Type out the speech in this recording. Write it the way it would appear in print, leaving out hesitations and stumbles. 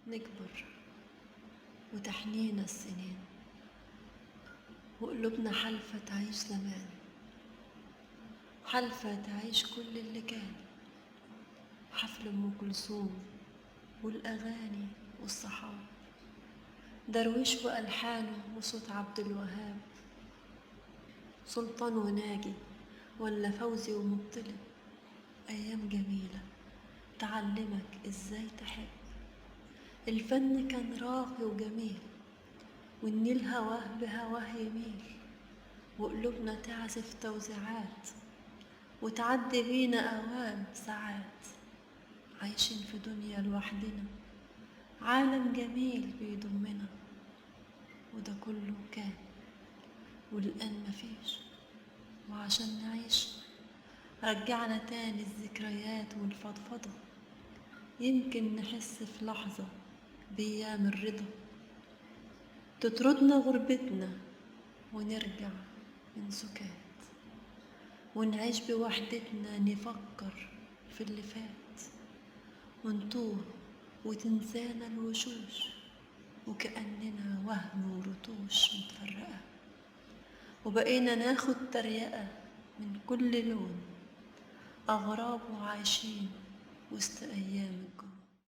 نكبر وتحنينا السنين، وقلوبنا حالفة تعيش زمان، حالفة تعيش كل اللي كان. حفل أم كلثوم والأغاني والصحاب، درويش وألحانه وصوت عبد الوهاب، سلطان وناجي ولا فوزي ومطلب. أيام جميلة تعلمك إزاي تحب. الفن كان راقي وجميل، والنيل هواه بهواه يميل، وقلوبنا تعزف توزيعات، وتعدي بينا أوام ساعات. عايشين في دنيا لوحدنا، عالم جميل بيضمنا، وده كله كان والآن مفيش. وعشان نعيش رجعنا تاني الذكريات والفضفضة، يمكن نحس في لحظة بأيام الرضا، تطردنا غربتنا ونرجع من سكات، ونعيش بوحدتنا نفكر في اللي فات، ونتوه وتنسانا الوشوش، وكأننا وهم ورتوش متفرقة، وبقينا ناخد تريقة من كل لون، أغراب وعايشين وسط أيام الجون.